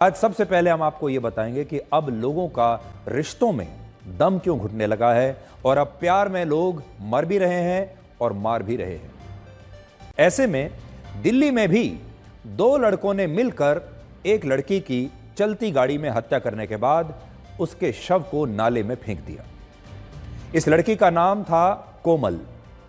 आज सबसे पहले हम आपको यह बताएंगे कि अब लोगों का रिश्तों में दम क्यों घुटने लगा है और अब प्यार में लोग मर भी रहे हैं और मार भी रहे हैं। ऐसे में दिल्ली में भी दो लड़कों ने मिलकर एक लड़की की चलती गाड़ी में हत्या करने के बाद उसके शव को नाले में फेंक दिया। इस लड़की का नाम था कोमल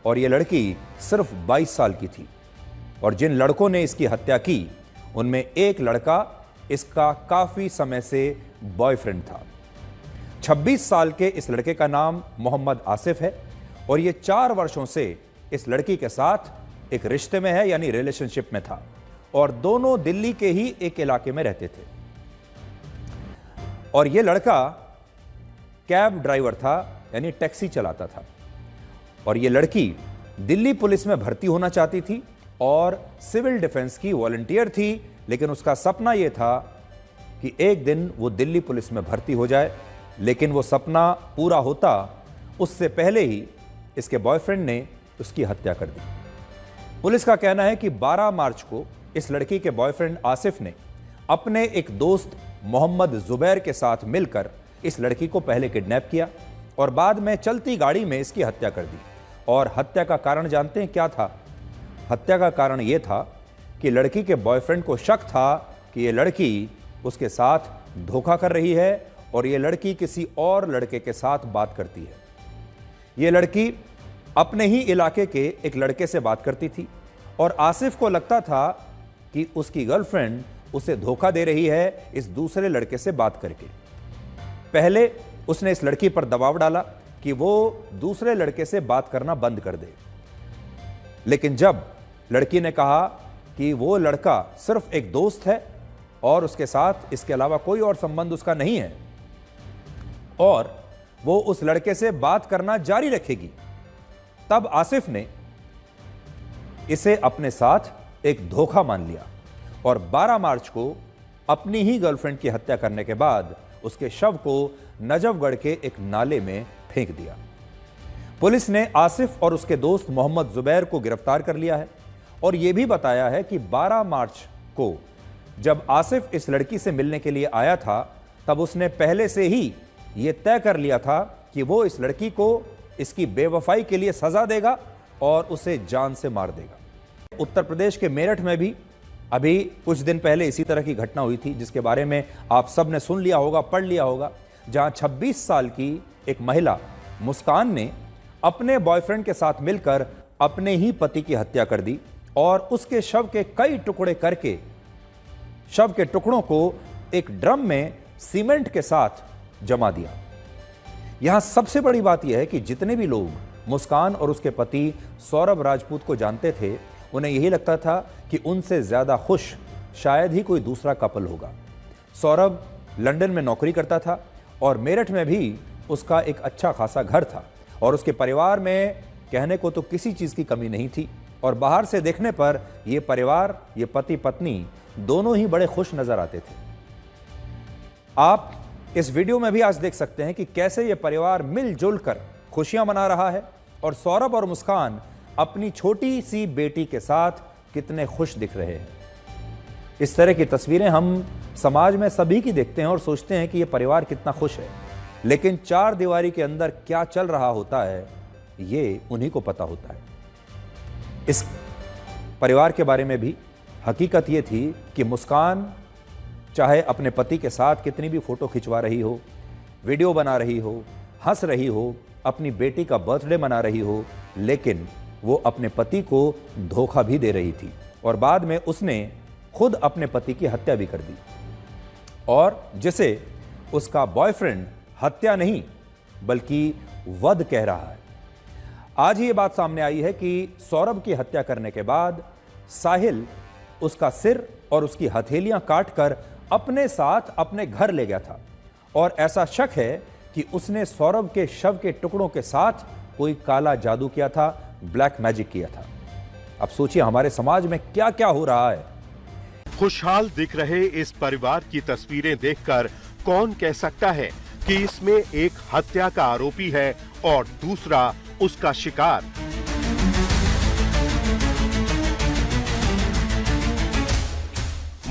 और यह लड़की सिर्फ 22 साल की थी और जिन लड़कों ने इसकी हत्या की उनमें एक लड़का इसका काफी समय से बॉयफ्रेंड था। 26 साल के इस लड़के का नाम मोहम्मद आसिफ है और यह 4 वर्षों से इस लड़की के साथ एक रिश्ते में है, यानी रिलेशनशिप में था और दोनों दिल्ली के ही एक इलाके में रहते थे। और यह लड़का कैब ड्राइवर था, यानी टैक्सी चलाता था और यह लड़की दिल्ली पुलिस में भर्ती होना चाहती थी और सिविल डिफेंस की वॉलंटियर थी, लेकिन उसका सपना यह था कि एक दिन वो दिल्ली पुलिस में भर्ती हो जाए। लेकिन वो सपना पूरा होता उससे पहले ही इसके बॉयफ्रेंड ने उसकी हत्या कर दी। पुलिस का कहना है कि 12 मार्च को इस लड़की के बॉयफ्रेंड आसिफ ने अपने एक दोस्त मोहम्मद जुबैर के साथ मिलकर इस लड़की को पहले किडनैप किया और बाद में चलती गाड़ी में इसकी हत्या कर दी। और हत्या का कारण जानते हैं क्या था? हत्या का कारण यह था कि लड़की के बॉयफ्रेंड को शक था कि यह लड़की उसके साथ धोखा कर रही है और यह लड़की किसी और लड़के के साथ बात करती है। यह लड़की अपने ही इलाके के एक लड़के से बात करती थी और आसिफ को लगता था कि उसकी गर्लफ्रेंड उसे धोखा दे रही है इस दूसरे लड़के से बात करके। पहले उसने इस लड़की पर दबाव डाला कि वो दूसरे लड़के से बात करना बंद कर दे, लेकिन जब लड़की ने कहा कि वो लड़का सिर्फ एक दोस्त है और उसके साथ इसके अलावा कोई और संबंध उसका नहीं है और वो उस लड़के से बात करना जारी रखेगी, तब आसिफ ने इसे अपने साथ एक धोखा मान लिया और 12 मार्च को अपनी ही गर्लफ्रेंड की हत्या करने के बाद उसके शव को नजफगढ़ के एक नाले में फेंक दिया। पुलिस ने आसिफ और उसके दोस्त मोहम्मद जुबैर को गिरफ्तार कर लिया है और यह भी बताया है कि 12 मार्च को जब आसिफ इस लड़की से मिलने के लिए आया था तब उसने पहले से ही यह तय कर लिया था कि वो इस लड़की को इसकी बेवफाई के लिए सजा देगा और उसे जान से मार देगा। उत्तर प्रदेश के मेरठ में भी अभी कुछ दिन पहले इसी तरह की घटना हुई थी, जिसके बारे में आप सब ने सुन लिया होगा, पढ़ लिया होगा, जहां 26 साल की एक महिला मुस्कान ने अपने बॉयफ्रेंड के साथ मिलकर अपने ही पति की हत्या कर दी और उसके शव के कई टुकड़े करके शव के टुकड़ों को एक ड्रम में सीमेंट के साथ जमा दिया। यहां सबसे बड़ी बात यह है कि जितने भी लोग मुस्कान और उसके पति सौरभ राजपूत को जानते थे, उन्हें यही लगता था कि उनसे ज्यादा खुश शायद ही कोई दूसरा कपल होगा। सौरभ लंदन में नौकरी करता था और मेरठ में भी उसका एक अच्छा खासा घर था और उसके परिवार में कहने को तो किसी चीज की कमी नहीं थी और बाहर से देखने पर यह परिवार, ये पति पत्नी दोनों ही बड़े खुश नजर आते थे। आप इस वीडियो में भी आज देख सकते हैं कि कैसे यह परिवार मिलजुल कर खुशियां मना रहा है और सौरभ और मुस्कान अपनी छोटी सी बेटी के साथ कितने खुश दिख रहे हैं। इस तरह की तस्वीरें हम समाज में सभी की देखते हैं और सोचते हैं कि यह परिवार कितना खुश है, लेकिन 4 दीवारी के अंदर क्या चल रहा होता है ये उन्हीं को पता होता है। इस परिवार के बारे में भी हकीकत ये थी कि मुस्कान चाहे अपने पति के साथ कितनी भी फोटो खिंचवा रही हो, वीडियो बना रही हो, हंस रही हो, अपनी बेटी का बर्थडे मना रही हो, लेकिन वो अपने पति को धोखा भी दे रही थी और बाद में उसने खुद अपने पति की हत्या भी कर दी और जिसे उसका बॉयफ्रेंड हत्या नहीं बल्कि वध कह रहा है। आज ही ये बात सामने आई है कि सौरभ की हत्या करने के बाद साहिल उसका सिर और उसकी हथेलियां काटकर अपने साथ अपने घर ले गया था और ऐसा शक है कि उसने सौरभ के शव के टुकड़ों के साथ कोई काला जादू किया था, ब्लैक मैजिक किया था। अब सोचिए हमारे समाज में क्या क्या हो रहा है। खुशहाल दिख रहे इस परिवार की तस्वीरें देखकर कौन कह सकता है कि इसमें एक हत्या का आरोपी है और दूसरा उसका शिकार।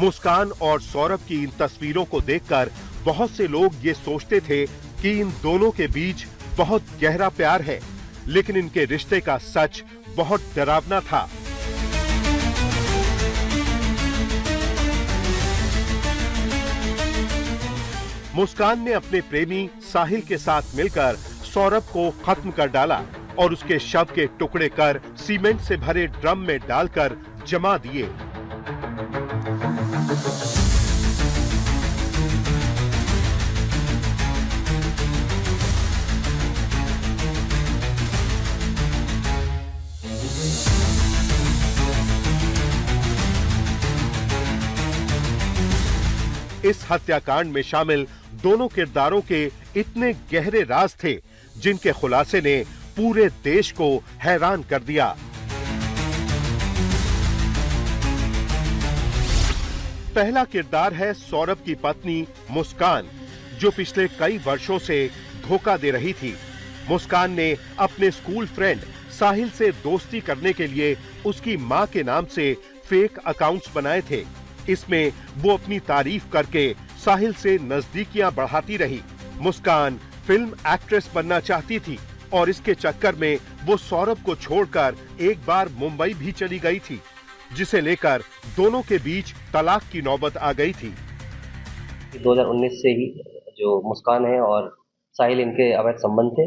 मुस्कान और सौरभ की इन तस्वीरों को देखकर बहुत से लोग ये सोचते थे कि इन दोनों के बीच बहुत गहरा प्यार है, लेकिन इनके रिश्ते का सच बहुत डरावना था। मुस्कान ने अपने प्रेमी साहिल के साथ मिलकर सौरभ को खत्म कर डाला और उसके शव के टुकड़े कर सीमेंट से भरे ड्रम में डालकर जमा दिए। इस हत्याकांड में शामिल दोनों किरदारों के इतने गहरे राज थे जिनके खुलासे ने पूरे देश को हैरान कर दिया। पहला किरदार है सौरभ की पत्नी मुस्कान, जो पिछले कई वर्षों से धोखा दे रही थी। मुस्कान ने अपने स्कूल फ्रेंड साहिल से दोस्ती करने के लिए उसकी मां के नाम से फेक अकाउंट्स बनाए थे। इसमें वो अपनी तारीफ करके साहिल से नजदीकियां बढ़ाती रही। मुस्कान फिल्म एक्ट्रेस बनना चाहती थी और इसके चक्कर में वो सौरभ को छोड़कर एक बार मुंबई भी चली गई थी, जिसे लेकर दोनों के बीच तलाक की नौबत आ गई थी। 2019 से ही जो मुस्कान है और साहिल इनके अवैध संबंध थे,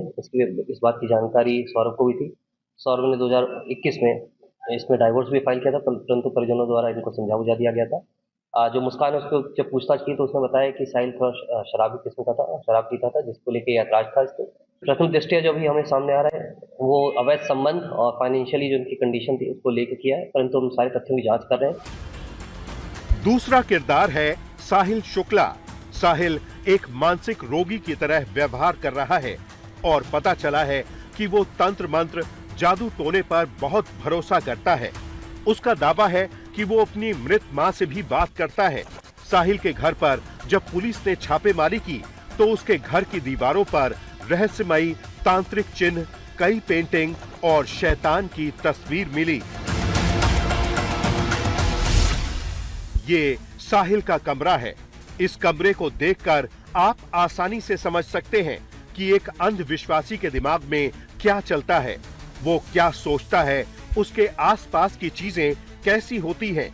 इस बात की जानकारी सौरभ को भी थी। सौरभ ने 2021 में इसमें डाइवोर्स भी फाइल किया था, परंतु परिजनों द्वारा इनको समझा बुझा दिया गया था। जो मुस्कान है उसको जब पूछताछ की तो उसने बताया कि साहिल थोड़ा शराबी किस्म का था, शराब पीता था, जिसको लेके ऐतराज था इसको। प्रथम दृष्टया जो भी हमें सामने आ रहा है वो अवैध संबंध और फाइनेंशियली जो उनकी कंडीशन थी उसको लेके किया है, परंतु हम सारे तथ्यों की जांच कर रहे हैं। दूसरा किरदार है साहिल शुक्ला। साहिल एक मानसिक रोगी की तरह व्यवहार कर रहा है और पता चला है कि वो तंत्र मंत्र, जादू टोने पर बहुत भरोसा करता है। उसका दावा है कि वो अपनी मृत मां से भी बात करता है। साहिल के घर पर जब पुलिस ने छापेमारी की तो उसके घर की दीवारों पर रहस्यमयी तांत्रिक चिन्ह, कई पेंटिंग और शैतान की तस्वीर मिली। ये साहिल का कमरा है। इस कमरे को देखकर आप आसानी से समझ सकते हैं कि एक अंधविश्वासी के दिमाग में क्या चलता है, वो क्या सोचता है, उसके आसपास की चीजें कैसी होती हैं।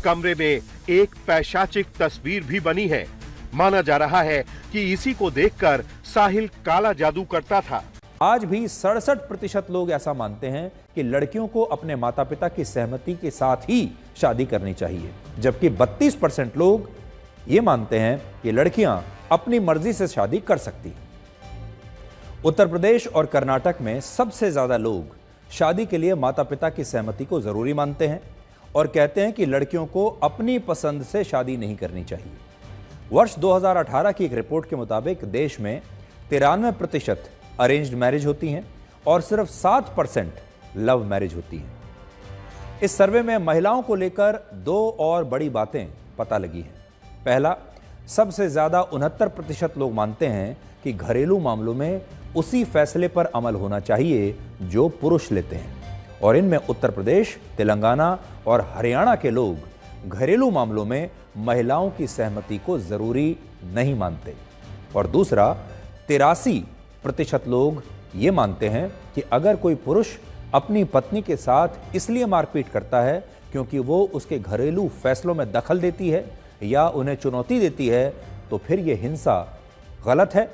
कमरे में एक पैशाचिक तस्वीर भी बनी है। माना जा रहा है कि इसी को देखकर साहिल काला जादू करता था। आज भी 67% लोग ऐसा मानते हैं कि लड़कियों को अपने माता पिता की सहमति के साथ ही शादी करनी चाहिए, जबकि 32% लोग ये मानते हैं कि लड़कियां अपनी मर्जी से शादी कर सकती हैं। उत्तर प्रदेश और कर्नाटक में सबसे ज्यादा लोग शादी के लिए माता पिता की सहमति को जरूरी मानते हैं और कहते हैं कि लड़कियों को अपनी पसंद से शादी नहीं करनी चाहिए। वर्ष 2018 की एक रिपोर्ट के मुताबिक देश में 93% अरेंज्ड मैरिज होती हैं और सिर्फ 7% लव मैरिज होती हैं। इस सर्वे में महिलाओं को लेकर दो और बड़ी बातें पता लगी हैं। पहला, सबसे ज्यादा 69% लोग मानते हैं कि घरेलू मामलों में उसी फैसले पर अमल होना चाहिए जो पुरुष लेते हैं, और इनमें उत्तर प्रदेश, तेलंगाना और हरियाणा के लोग घरेलू मामलों में महिलाओं की सहमति को जरूरी नहीं मानते। और दूसरा, 83% लोग ये मानते हैं कि अगर कोई पुरुष अपनी पत्नी के साथ इसलिए मारपीट करता है क्योंकि वो उसके घरेलू फैसलों में दखल देती है या उन्हें चुनौती देती है, तो फिर यह हिंसा गलत है,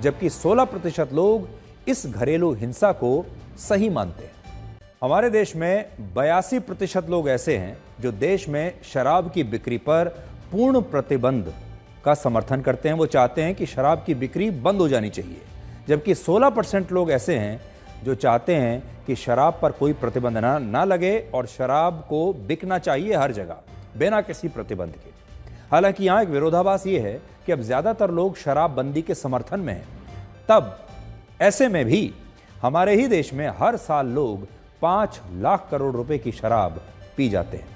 जबकि 16% लोग इस घरेलू हिंसा को सही मानते हैं। हमारे देश में 82% लोग ऐसे हैं जो देश में शराब की बिक्री पर पूर्ण प्रतिबंध का समर्थन करते हैं। वो चाहते हैं कि शराब की बिक्री बंद हो जानी चाहिए, जबकि 16% लोग ऐसे हैं जो चाहते हैं कि शराब पर कोई प्रतिबंध ना लगे और शराब को बिकना चाहिए हर जगह बिना किसी प्रतिबंध के। हालांकि यहाँ एक विरोधाभास ये है कि अब ज्यादातर लोग शराबबंदी के समर्थन में हैं, तब ऐसे में भी हमारे ही देश में हर साल लोग 5 लाख करोड़ रुपए की शराब पी जाते हैं।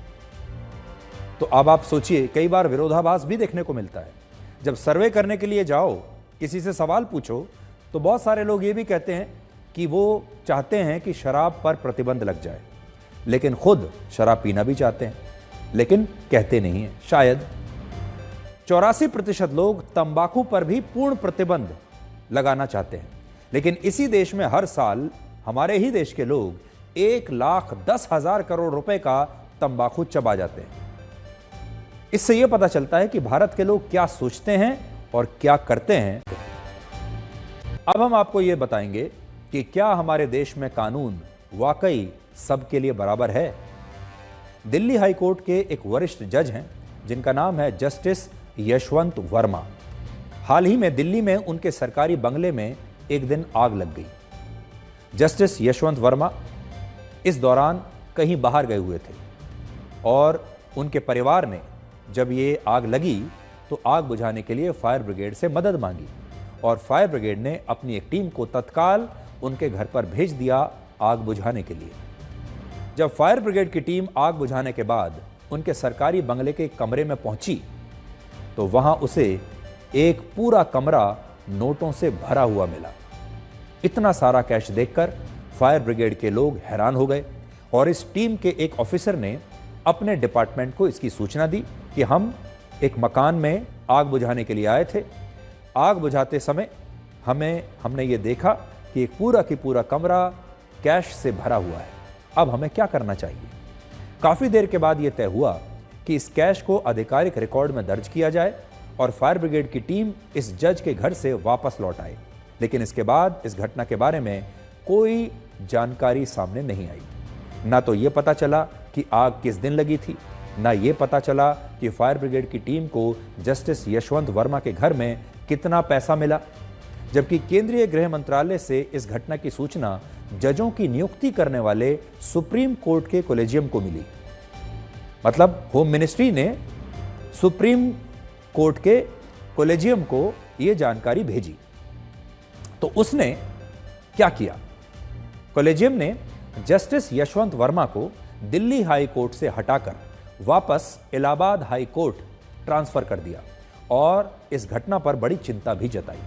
तो अब आप सोचिए, कई बार विरोधाभास भी देखने को मिलता है। जब सर्वे करने के लिए जाओ, किसी से सवाल पूछो, तो बहुत सारे लोग ये भी कहते हैं कि वो चाहते हैं कि शराब पर प्रतिबंध लग जाए, लेकिन खुद शराब पीना भी चाहते हैं, लेकिन कहते नहीं हैं। शायद 84% लोग तंबाकू पर भी पूर्ण प्रतिबंध लगाना चाहते हैं, लेकिन इसी देश में हर साल हमारे ही देश के लोग 1,10,000 करोड़ रुपए का तंबाकू चबा जाते हैं। इससे यह पता चलता है कि भारत के लोग क्या सोचते हैं और क्या करते हैं। अब हम आपको यह बताएंगे कि क्या हमारे देश में कानून वाकई सबके लिए बराबर है। दिल्ली हाई कोर्ट के एक वरिष्ठ जज हैं जिनका नाम है जस्टिस यशवंत वर्मा। हाल ही में दिल्ली में उनके सरकारी बंगले में एक दिन आग लग गई। जस्टिस यशवंत वर्मा इस दौरान कहीं बाहर गए हुए थे और उनके परिवार ने जब ये आग लगी तो आग बुझाने के लिए फायर ब्रिगेड से मदद मांगी और फायर ब्रिगेड ने अपनी एक टीम को तत्काल उनके घर पर भेज दिया आग बुझाने के लिए। जब फायर ब्रिगेड की टीम आग बुझाने के बाद उनके सरकारी बंगले के कमरे में पहुंची तो वहां उसे एक पूरा कमरा नोटों से भरा हुआ मिला। इतना सारा कैश देखकर फायर ब्रिगेड के लोग हैरान हो गए और इस टीम के एक ऑफिसर ने अपने डिपार्टमेंट को इसकी सूचना दी कि हम एक मकान में आग बुझाने के लिए आए थे। आग बुझाते समय हमने ये देखा कि एक पूरा की पूरा कमरा कैश से भरा हुआ है। अब हमें क्या करना चाहिए। काफ़ी देर के बाद यह तय हुआ कि इस कैश को आधिकारिक रिकॉर्ड में दर्ज किया जाए और फायर ब्रिगेड की टीम इस जज के घर से वापस लौट आए। लेकिन इसके बाद इस घटना के बारे में कोई जानकारी सामने नहीं आई। ना तो ये पता चला कि आग किस दिन लगी थी, ना ये पता चला कि फायर ब्रिगेड की टीम को जस्टिस यशवंत वर्मा के घर में कितना पैसा मिला, जबकि केंद्रीय गृह मंत्रालय से इस घटना की सूचना जजों की नियुक्ति करने वाले सुप्रीम कोर्ट के कॉलेजियम को मिली। मतलब होम मिनिस्ट्री ने सुप्रीम कोर्ट के कॉलेजियम को यह जानकारी भेजी। तो उसने क्या किया, कॉलेजियम ने जस्टिस यशवंत वर्मा को दिल्ली हाई कोर्ट से हटाकर वापस इलाहाबाद हाई कोर्ट ट्रांसफर कर दिया और इस घटना पर बड़ी चिंता भी जताई।